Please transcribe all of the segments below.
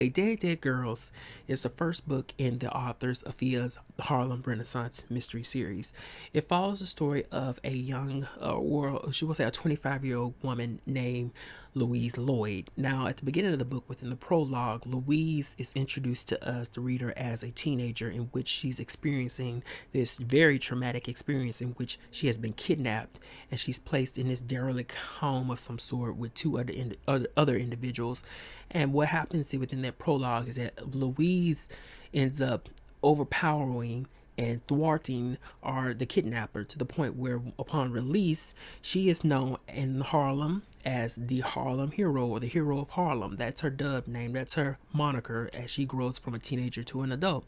A Dead Dead Girls is the first book in the author's Afia's Harlem Renaissance mystery series. It follows the story of a young, she will say a 25-year-old woman named Louise Lloyd. Now, at the beginning of the book, within the prologue, Louise is introduced to us, the reader, as a teenager in which she's experiencing this very traumatic experience in which she has been kidnapped and she's placed in this derelict home of some sort with two other individuals. And what happens within that prologue is that Louise ends up overpowering and thwarting the kidnapper to the point where upon release she is known in Harlem as the Harlem Hero, or the Hero of Harlem. That's her dub name, that's her moniker as she grows from a teenager to an adult.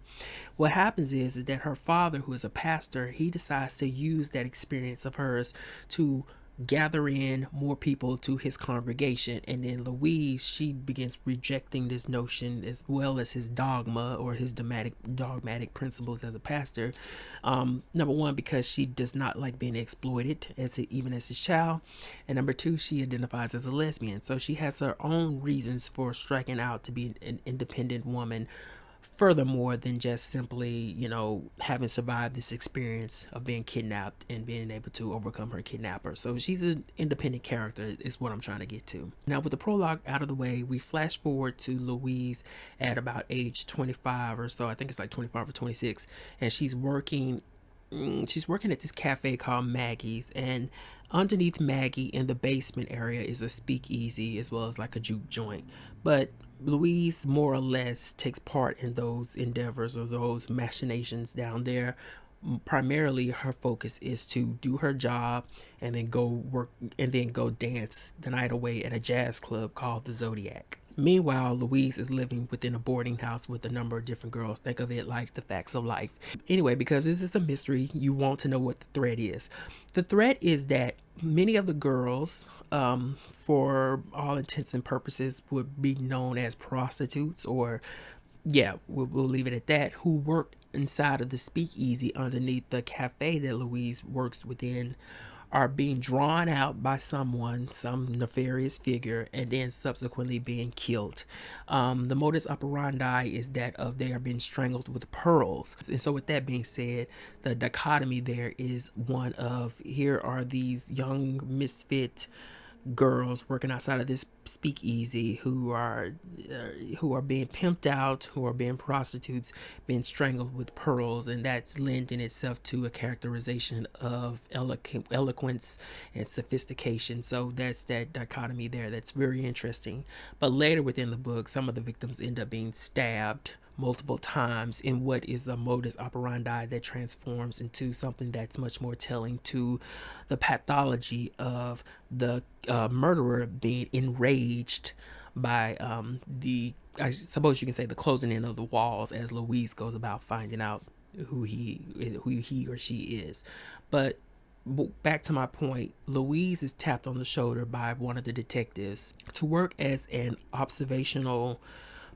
What happens is that her father, who is a pastor, he decides to use that experience of hers to gather in more people to his congregation. And then Louise, she begins rejecting this notion as well as his dogma, or his dogmatic principles as a pastor. Number one, because she does not like being exploited even as his child, and number two, she identifies as a lesbian, so she has her own reasons for striking out to be an independent woman, furthermore than just simply, having survived this experience of being kidnapped and being able to overcome her kidnapper. So she's an independent character, is what I'm trying to get to. Now, with the prologue out of the way, we flash forward to Louise at about age 25 or so. I think it's like 25 or 26, and she's working at this cafe called Maggie's, and underneath Maggie in the basement area is a speakeasy as well as like a juke joint. But Louise more or less takes part in those endeavors or those machinations down there. Primarily her focus is to do her job and then go work and then go dance the night away at a jazz club called the Zodiac. Meanwhile, Louise is living within a boarding house with a number of different girls. Think of it like the facts of life. Anyway, because this is a mystery, you want to know what the thread is. The thread is that many of the girls, for all intents and purposes, would be known as prostitutes, or yeah, we'll leave it at that, who work inside of the speakeasy underneath the cafe that Louise works within, are being drawn out by someone, some nefarious figure, and then subsequently being killed. The modus operandi is that of they are being strangled with pearls. And so with that being said, the dichotomy there is one of, here are these young misfit girls working outside of this speakeasy who are being pimped out, who are being prostitutes, being strangled with pearls, and that's lending itself to a characterization of eloquence and sophistication. So that's that dichotomy there. That's very interesting. But later within the book, some of the victims end up being stabbed multiple times in what is a modus operandi that transforms into something that's much more telling to the pathology of the murderer being enraged by I suppose you can say, the closing in of the walls as Louise goes about finding out who he or she is. But back to my point, Louise is tapped on the shoulder by one of the detectives to work as an observational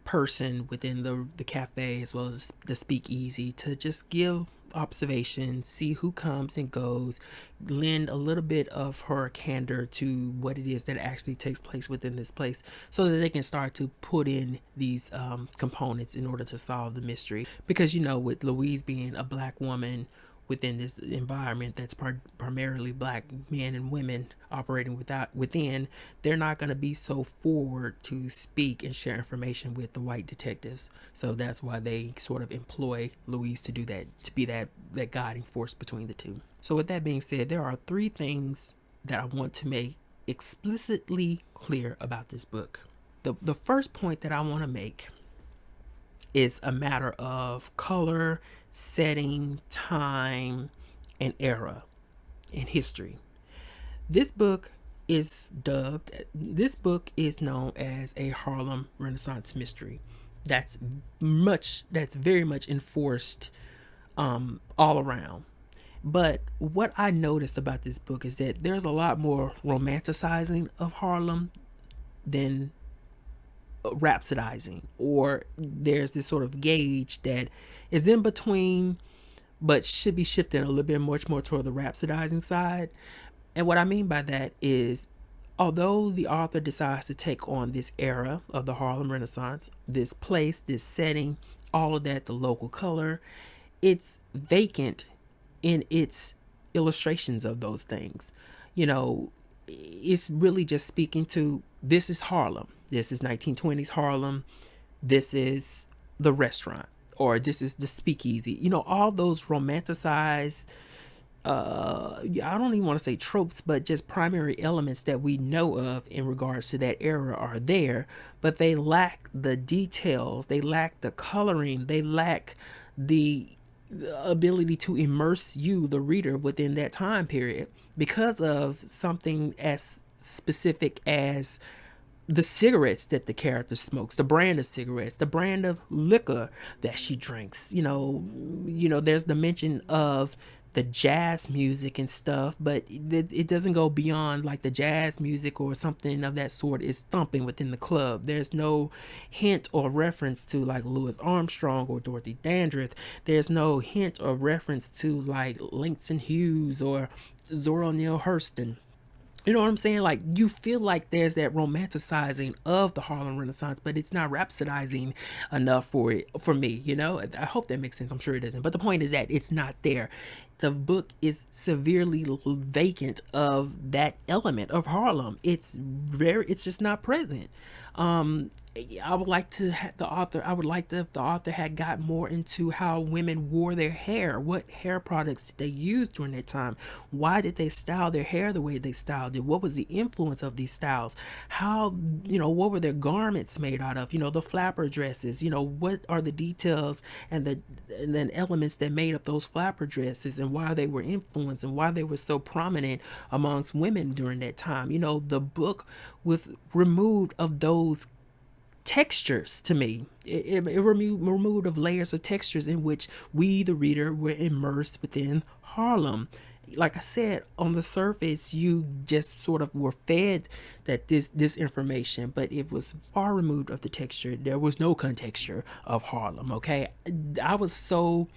person within the cafe as well as the speakeasy, to just give observation, see who comes and goes, lend a little bit of her candor to what it is that actually takes place within this place, so that they can start to put in these components in order to solve the mystery. Because with Louise being a black woman within this environment that's primarily black men and women operating within, they're not going to be so forward to speak and share information with the white detectives. So that's why they sort of employ Louise to do that, to be that guiding force between the two. So with that being said, there are three things that I want to make explicitly clear about this book. The first point that I want to make is a matter of color, setting, time, and era in history. This book is known as a Harlem Renaissance mystery. That's very much enforced all around. But what I noticed about this book is that there's a lot more romanticizing of Harlem than rhapsodizing, or there's this sort of gauge that is in between but should be shifting a little bit much more toward the rhapsodizing side. And what I mean by that is Although the author decides to take on this era of the Harlem Renaissance, this place, this setting, all of that, the local color, it's vacant in its illustrations of those things. You know, it's really just speaking to, this is Harlem. This is 1920s Harlem. This is the restaurant, or this is the speakeasy. You know, all those romanticized, I don't even want to say tropes, but just primary elements that we know of in regards to that era are there, but they lack the details, they lack the coloring, they lack the ability to immerse you, the reader, within that time period because of something as specific as the cigarettes that the character smokes, the brand of cigarettes, the brand of liquor that she drinks. There's the mention of the jazz music and stuff, but it doesn't go beyond like the jazz music or something of that sort is thumping within the club. There's no hint or reference to like Louis Armstrong or Dorothy Dandridge. There's no hint or reference to like Langston Hughes or Zora Neale Hurston. You know what I'm saying? Like, you feel like there's that romanticizing of the Harlem Renaissance, but it's not rhapsodizing enough for me. I hope that makes sense. I'm sure it doesn't. But the point is that it's not there. The book is severely vacant of that element of Harlem. It's just not present. I would like to have the author. I would like to if the author had got more into how women wore their hair. What hair products did they use during that time? Why did they style their hair the way they styled it? What was the influence of these styles? How, what were their garments made out of? The flapper dresses. What are the details and then elements that made up those flapper dresses, and why they were influenced and why they were so prominent amongst women during that time. The book was removed of those textures to me. It removed of layers of textures in which we, the reader, were immersed within Harlem. Like I said, on the surface, you just sort of were fed that this information, but it was far removed of the texture. There was no contexture of Harlem. Okay, I was so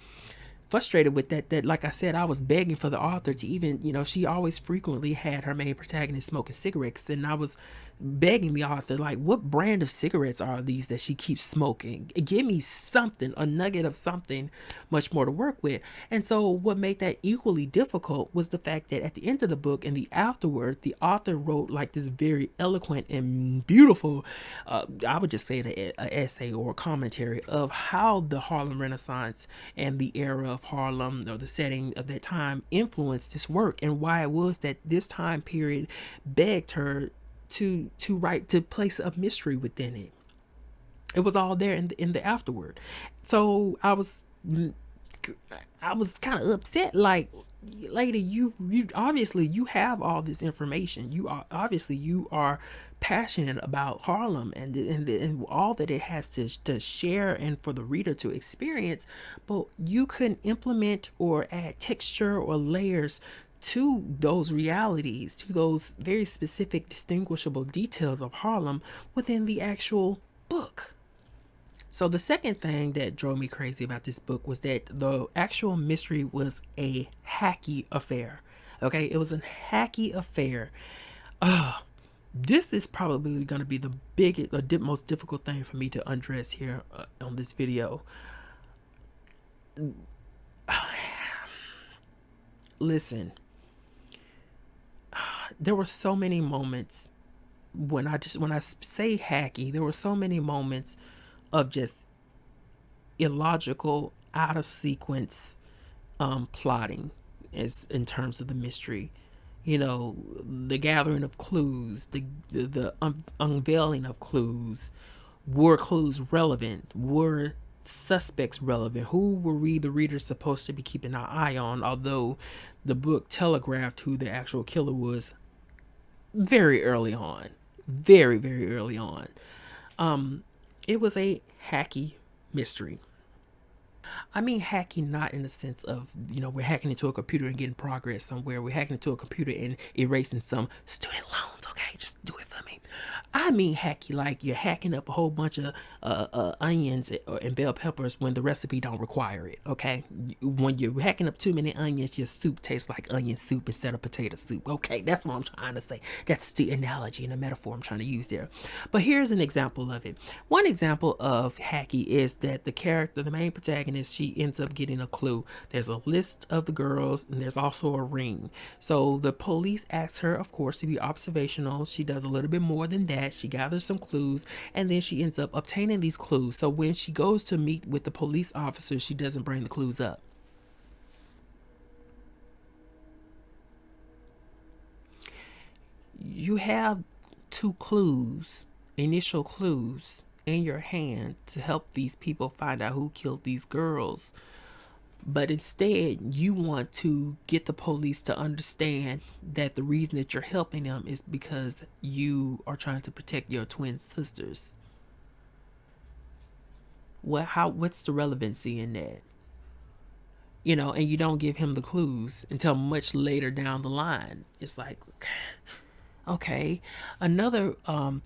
frustrated with that like I said, I was begging for the author to even, she always frequently had her main protagonist smoking cigarettes, and I was begging the author, like, what brand of cigarettes are these that she keeps smoking? Give me something, a nugget of something much more to work with. And so what made that equally difficult was the fact that at the end of the book and the afterward, the author wrote like this very eloquent and beautiful, I would just say an essay or a commentary of how the Harlem Renaissance and the era of Harlem, or the setting of that time, influenced this work, and why it was that this time period begged her to place a mystery within it. It was all there in the afterward. So I was kind of upset, like, lady, you obviously you have all this information. You are passionate about Harlem and all that it has to share and for the reader to experience, but you couldn't implement or add texture or layers to those realities, to those very specific distinguishable details of Harlem within the actual book. So the second thing that drove me crazy about this book was that the actual mystery was a hacky affair. Okay, it was a hacky affair. This is probably going to be the biggest, most difficult thing for me to address here on this video. Listen, there were so many moments when I say hacky, there were so many moments of just illogical, out of sequence plotting as in terms of the mystery. The gathering of clues, the unveiling of clues. Were clues relevant? Were suspects relevant? Who were we, the readers, supposed to be keeping our eye on? Although the book telegraphed who the actual killer was very early on. Very, very early on. It was a hacky mystery. I mean hacky not in the sense of, we're hacking into a computer and getting progress somewhere. We're hacking into a computer and erasing some student loans. Okay, just do it for me. I mean hacky, like you're hacking up a whole bunch of onions and bell peppers when the recipe don't require it. Okay, when you're hacking up too many onions, your soup tastes like onion soup instead of potato soup. Okay, that's what I'm trying to say. That's the analogy and the metaphor I'm trying to use there. But here's an example of it. One example of hacky is that the character, the main protagonist, she ends up getting a clue. There's a list of the girls and there's also a ring. So the police ask her, of course, to be observational. She does a little bit more than that. She gathers some clues and then she ends up obtaining these clues. So when she goes to meet with the police officer, she doesn't bring the clues up. You have two clues, initial clues in your hand to help these people find out who killed these girls. But instead, you want to get the police to understand that the reason that you're helping them is because you are trying to protect your twin sisters. What's the relevancy in that? And you don't give him the clues until much later down the line. It's like, okay. Another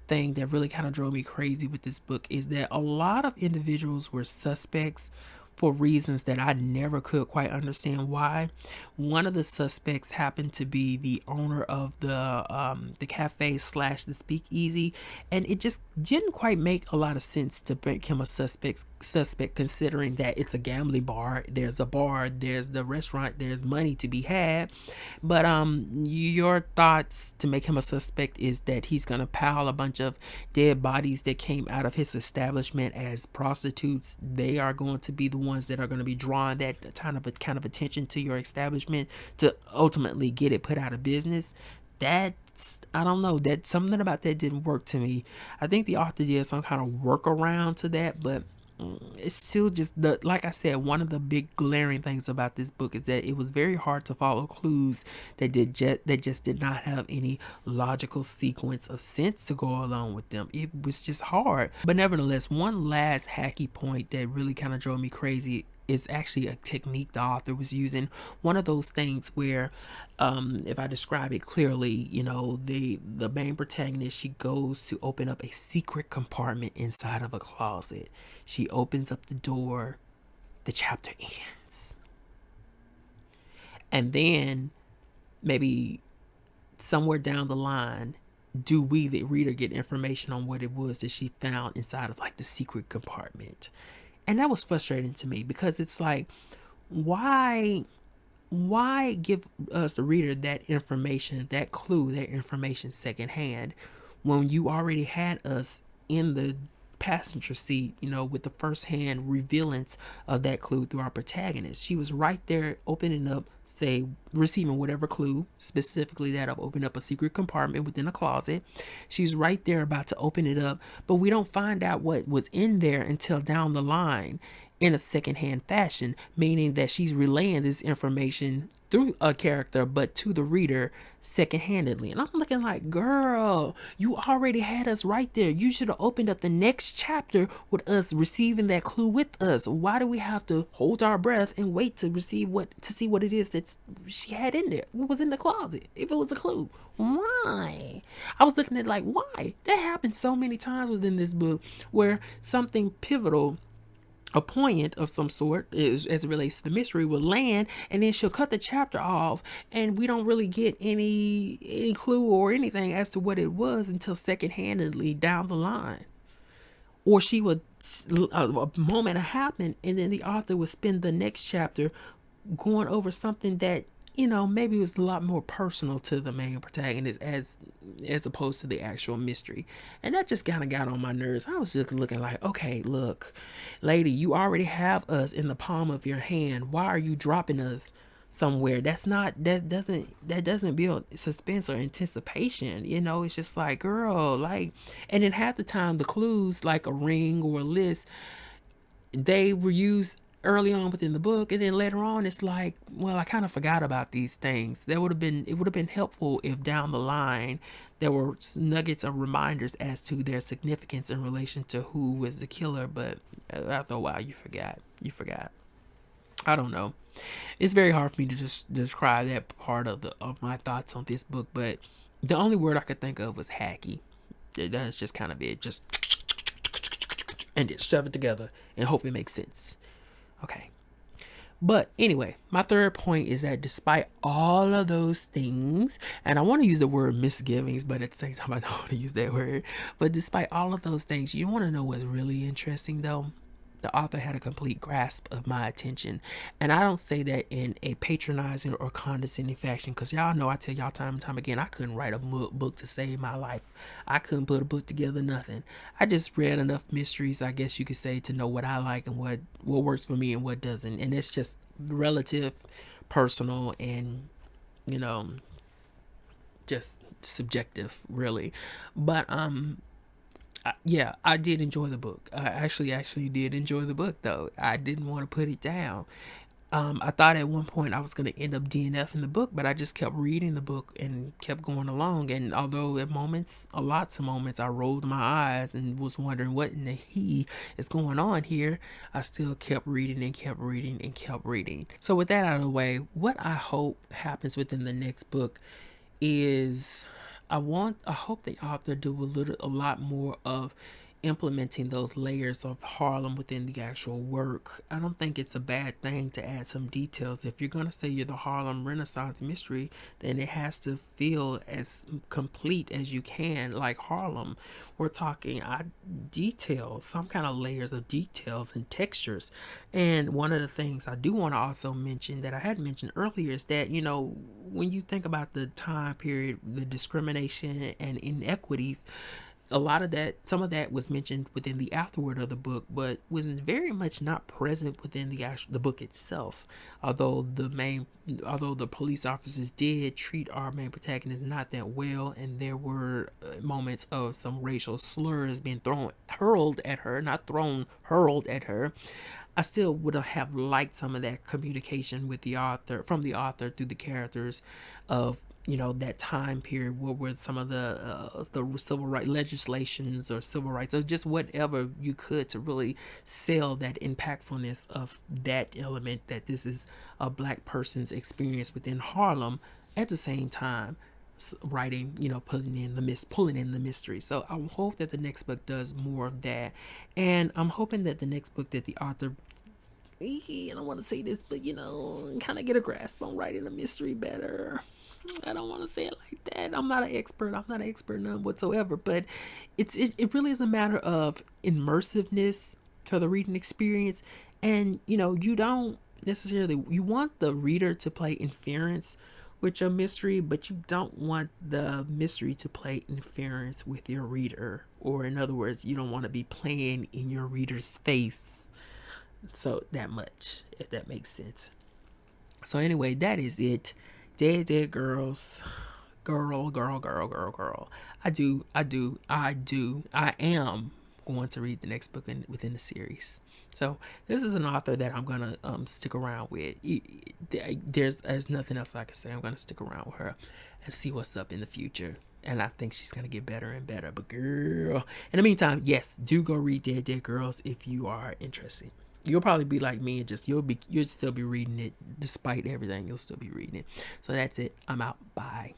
thing that really kind of drove me crazy with this book is that a lot of individuals were suspects for reasons that I never could quite understand why. One of the suspects happened to be the owner of the cafe slash the speakeasy, and it just didn't quite make a lot of sense to make him a suspect considering that it's a gambling bar. There's a bar, there's the restaurant, there's money to be had. But your thoughts to make him a suspect is that he's gonna pile a bunch of dead bodies that came out of his establishment as prostitutes. They are going to be the ones that are going to be drawing that kind of attention to your establishment to ultimately get it put out of business. That's, I don't know, that something about that didn't work to me. I think the author did some kind of workaround to that, but it's still just like I said, one of the big glaring things about this book is that it was very hard to follow clues that just did not have any logical sequence of sense to go along with them. It was just hard. But nevertheless, one last hacky point that really kind of drove me crazy is actually a technique the author was using. One of those things where, if I describe it clearly, the main protagonist, she goes to open up a secret compartment inside of a closet. She opens up the door, the chapter ends. And then maybe somewhere down the line, do we, the reader, get information on what it was that she found inside of like the secret compartment. And that was frustrating to me because it's like, why give us, the reader, that information, that clue, that information secondhand when you already had us in the passenger seat, with the first-hand revealance of that clue through our protagonist. She was right there opening up, say, receiving whatever clue, specifically that of opening up a secret compartment within a closet. She's right there about to open it up, but we don't find out what was in there until down the line in a secondhand fashion, meaning that she's relaying this information through a character, but to the reader secondhandedly. And I'm looking like, girl, you already had us right there. You should have opened up the next chapter with us receiving that clue with us. Why do we have to hold our breath and wait to see what it is that she had in there? What was in the closet? If it was a clue, why? I was looking at like, why? That happened so many times within this book where something pivotal, a poignant of some sort, as it relates to the mystery, will land, and then she'll cut the chapter off, and we don't really get any clue or anything as to what it was until second-handedly down the line. Or she would, a moment happen, and then the author would spend the next chapter going over something that maybe it was a lot more personal to the main protagonist as opposed to the actual mystery. And that just kind of got on my nerves. I was just looking like, okay, look, lady, you already have us in the palm of your hand. Why are you dropping us somewhere? That doesn't build suspense or anticipation. It's just like, girl, like, and then half the time the clues, like a ring or a list, they were used early on within the book, and then later on it's like, well, I kind of forgot about these things. It would have been helpful if down the line there were nuggets of reminders as to their significance in relation to who was the killer. But after a while you forgot. I don't know. It's very hard for me to just describe that part of my thoughts on this book, but the only word I could think of was hacky. That's just kind of it. Just and just shove it together and hope it makes sense. Okay. But anyway, my third point is that despite all of those things, and I want to use the word misgivings, but at the same time, I don't want to use that word. But despite all of those things, you want to know what's really interesting though? The author had a complete grasp of my attention. And I don't say that in a patronizing or condescending fashion, because y'all know I tell y'all time and time again, I couldn't write a book to save my life. I couldn't put a book together, nothing. I just read enough mysteries, I guess you could say, to know what I like and what works for me and what doesn't. And it's just relative, personal, and, you know, just subjective, really. But yeah, I did enjoy the book. I actually did enjoy the book, though. I didn't want to put it down. I thought at one point I was going to end up DNF in the book, but I just kept reading the book and kept going along. And although at moments, lots of moments, I rolled my eyes and was wondering what in the he is going on here, I still kept reading and kept reading and kept reading. So with that out of the way, what I hope happens within the next book is I hope the author do a lot more of implementing those layers of Harlem within the actual work. I don't think it's a bad thing to add some details. If you're going to say you're the Harlem Renaissance mystery, then it has to feel as complete as you can, like Harlem. We're talking details, some kind of layers of details and textures. And one of the things I do want to also mention that I had mentioned earlier is that, you know, when you think about the time period, the discrimination and inequities, a lot of that, some of that was mentioned within the afterword of the book, but was very much not present within the book itself. Although the police officers did treat our main protagonist not that well, and there were moments of some racial slurs being hurled at her, I still would have liked some of that communication with the author, from the author through the characters of, you know, that time period where some of the civil rights legislations or civil rights or just whatever you could to really sell that impactfulness of that element, that this is a black person's experience within Harlem, at the same time writing, you know, pulling in the mystery. So I hope that the next book does more of that, and I'm hoping that the next book that the author, I don't want to say this, but, you know, kind of get a grasp on writing a mystery better. I don't want to say it like that. I'm not an expert. None whatsoever. But it really is a matter of immersiveness to the reading experience. And, you know, you don't necessarily, you want the reader to play inference with your mystery, but you don't want the mystery to play inference with your reader. Or in other words, you don't want to be playing in your reader's face. So that much, if that makes sense. So anyway, that is it. Dead girls, girl. I am going to read the next book within the series. So this is an author that I'm gonna stick around with. There's nothing else I can say. I'm gonna stick around with her and see what's up in the future. And I think she's gonna get better and better. But girl, in the meantime, yes, do go read Dead Girls if you are interested. You'll probably be like me and just you'll still be reading it despite everything. You'll still be reading it. So that's it. I'm out. Bye.